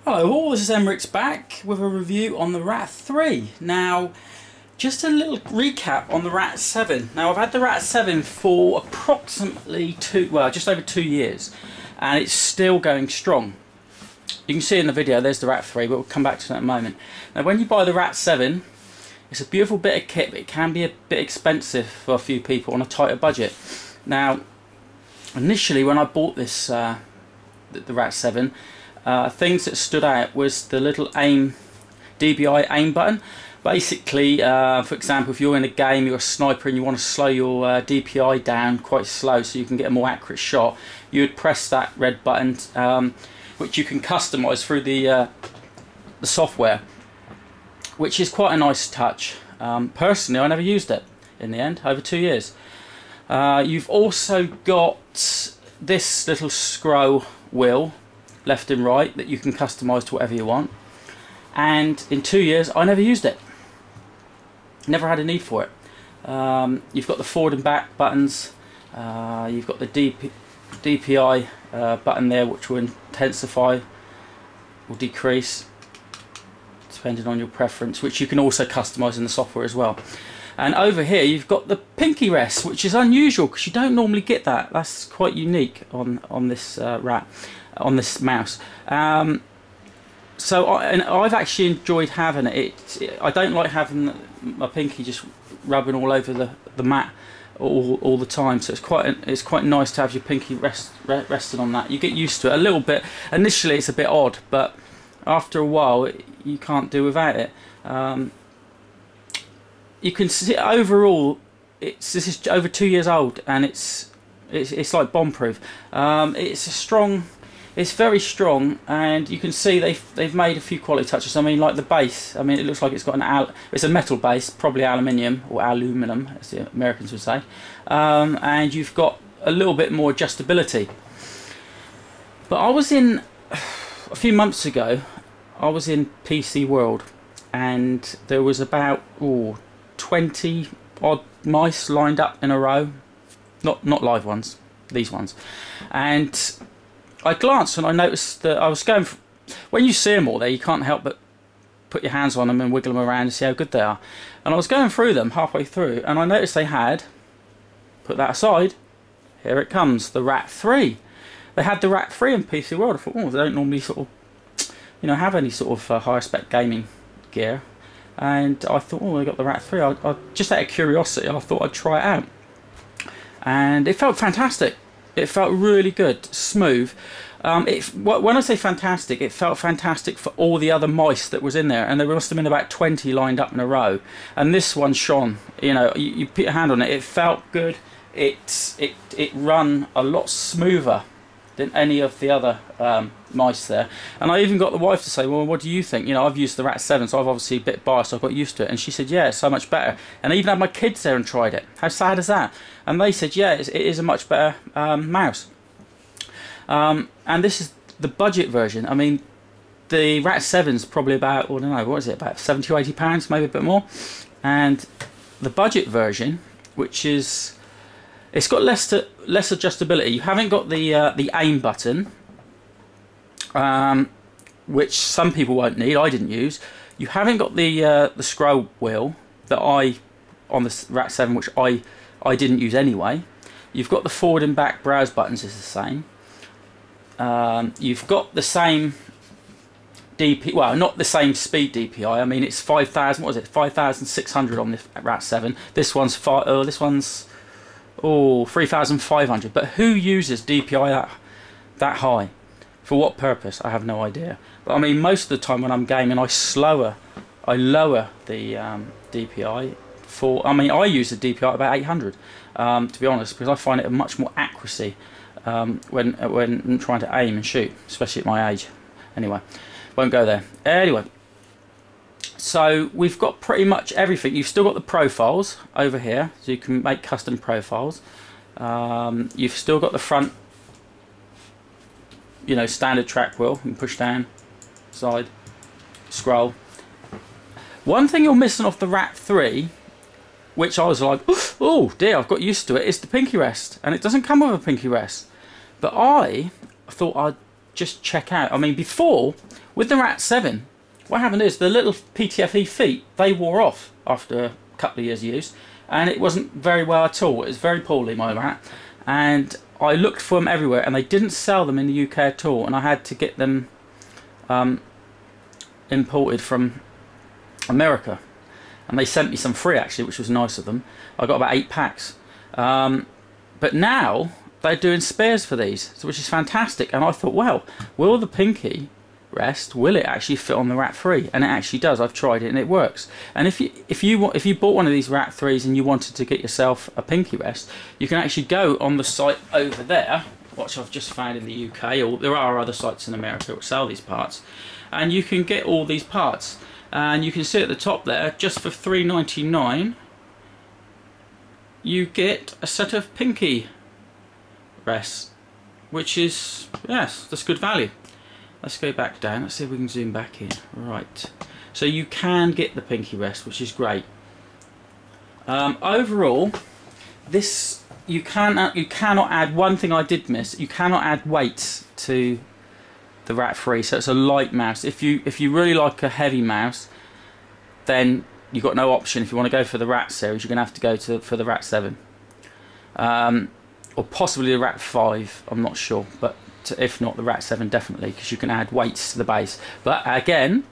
Hello all, this is Emmerich's back with a review on the r.a.t. Now, just a little recap on the r.a.t. Now, I've had the r.a.t. for approximately just over 2 years, and it's still going strong. You can see in the video, there's the r.a.t., but we'll come back to that in a moment. Now, when you buy the r.a.t., it's a beautiful bit of kit, but it can be a bit expensive for a few people on a tighter budget. Now, initially when I bought this, the r.a.t., things that stood out was the little DPI aim button. Basically, for example, if you're in a game, you're a sniper and you want to slow your DPI down quite slow so you can get a more accurate shot, you would press that red button, which you can customize through the software, which is quite a nice touch. Personally, I never used it in the end, over 2 years. You've also got this little scroll wheel, left and right, that you can customize to whatever you want, and in 2 years I never used it, never had a need for it. You've got the forward and back buttons, you've got the DPI button there, which will intensify or decrease depending on your preference, which you can also customize in the software as well. And over here you've got the pinky rest, which is unusual because you don't normally get that. That's quite unique on this on this mouse. So I've actually enjoyed having it. I don't like having my pinky just rubbing all over the mat all the time. So it's quite nice to have your pinky resting on that. You get used to it a little bit. Initially it's a bit odd, but after a while you can't do without it. You can see overall this is over 2 years old, and it's like bomb proof. It's very strong, and you can see they've made a few quality touches. I mean, like the base. I mean, it looks like it's got it's a metal base, probably aluminium or aluminum, as the Americans would say. And you've got a little bit more adjustability. But I was in a few months ago. I was in PC World, and there was about 20 odd mice lined up in a row. Not live ones, these ones, and I glanced and I noticed that I was going for, when you see them all there, you can't help but put your hands on them and wiggle them around and see how good they are. And I was going through them halfway through, and I noticed they had, put that aside, here it comes, the r.a.t. They had the r.a.t. in PC World. I thought, oh, they don't normally sort of, have any sort of higher spec gaming gear. And I thought, oh, they got the r.a.t. I just out of curiosity, I thought I'd try it out. And it felt fantastic. It felt really good, smooth. When I say fantastic, it felt fantastic for all the other mice that was in there, and there must have been about 20 lined up in a row. And this one shone. You put your hand on it, it felt good. It run a lot smoother than any of the other mice there. And I even got the wife to say, well, what do you think? I've used the r.a.t. so I've obviously a bit biased, so I got used to it. And she said, yeah, it's so much better. And I even had my kids there and tried it. How sad is that? And they said, yeah, it is a much better mouse. And this is the budget version. I mean, the r.a.t. is probably about, I don't know, what is it, about 70 or 80 pounds, maybe a bit more. And the budget version, which is, it's got less adjustability. You haven't got the aim button, which some people won't need. I didn't use. You haven't got the scroll wheel that on the r.a.t. which I didn't use anyway. You've got the forward and back browse buttons is the same. You've got the same DPI, well, not the same speed DPI. I mean, it's 5,000. What is it? 5,600 on this r.a.t. This one's 3,500. But who uses DPI that high? For what purpose? I have no idea. But I mean, most of the time when I'm gaming, I lower the DPI. I use the DPI at about 800, to be honest, because I find it a much more accuracy when I'm trying to aim and shoot, especially at my age. Anyway, won't go there. Anyway, so we've got pretty much everything. You've still got the profiles over here, so you can make custom profiles. You've still got the front, standard track wheel. You can push down, side, scroll. One thing you're missing off the r.a.t., which I was like, oh dear, I've got used to it, is the pinky rest. And it doesn't come with a pinky rest. But I thought just check out. I mean, before, with the r.a.t. what happened is the little PTFE feet, they wore off after a couple of years use, and it wasn't very well at all. It was very poorly, my rat, and I looked for them everywhere, and they didn't sell them in the UK at all, and I had to get them imported from America, and they sent me some free actually, which was nice of them. I got about 8 packs, but now they're doing spares for these, which is fantastic. And I thought, well, will the pinky rest, will it actually fit on the r.a.t. And it actually does. I've tried it and it works. And if you bought one of these r.a.t. and you wanted to get yourself a pinky rest, you can actually go on the site over there, which I've just found in the UK, or there are other sites in America that sell these parts, and you can get all these parts. And you can see at the top there, just for $3.99, you get a set of pinky rests, which is, yes, that's good value. Let's go back down. Let's see if we can zoom back in. Right, so you can get the pinky rest, which is great. Overall, this you cannot add. One thing I did miss: you cannot add weights to the r.a.t. So it's a light mouse. If you really like a heavy mouse, then you've got no option. If you want to go for the r.a.t. series, you're going to have to go for the r.a.t. Or possibly the r.a.t. 5, I'm not sure, but if not, the r.a.t. definitely, because you can add weights to the base. But again,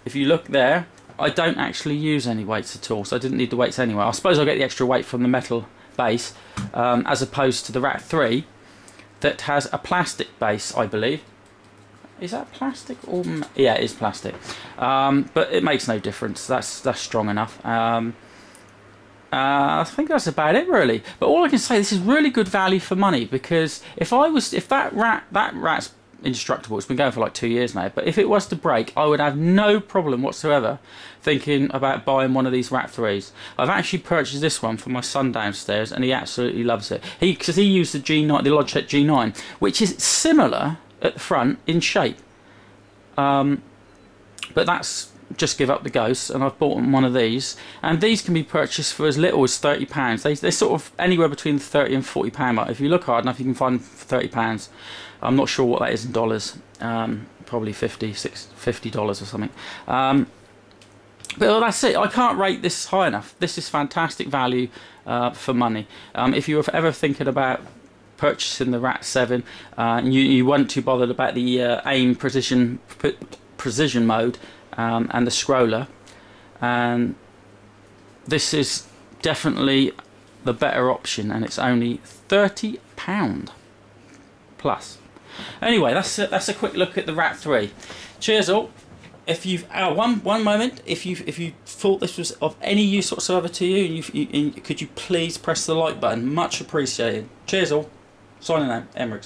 if you look there, I don't actually use any weights at all, so I didn't need the weights anyway. I suppose I'll get the extra weight from the metal base, as opposed to the r.a.t. that has a plastic base, I believe. Is that plastic? Or yeah, it is plastic, but it makes no difference. That's strong enough. I think that's about it really. But all I can say, this is really good value for money, because if that rat's indestructible, it's been going for like 2 years now, but if it was to break, I would have no problem whatsoever thinking about buying one of these r.a.t. I've actually purchased this one for my son downstairs, and he absolutely loves it. Because he used the G9, the Logitech G9, which is similar at the front in shape, but that's just give up the ghost, and I've bought one of these, and these can be purchased for as little as £30. They're sort of anywhere between the £30 and £40 mark. If you look hard enough, you can find them for £30. I'm not sure what that is in dollars, probably $50 or something. But that's it. I can't rate this high enough. This is fantastic value for money. If you were ever thinking about purchasing the r.a.t. and you weren't too bothered about the aim precision mode and the scroller, and this is definitely the better option, and it's only £30 plus. Anyway, that's a quick look at the r.a.t. Cheers all. If you've one moment, if you thought this was of any use whatsoever to you, could you please press the like button? Much appreciated. Cheers all. Signing out, Emmerich.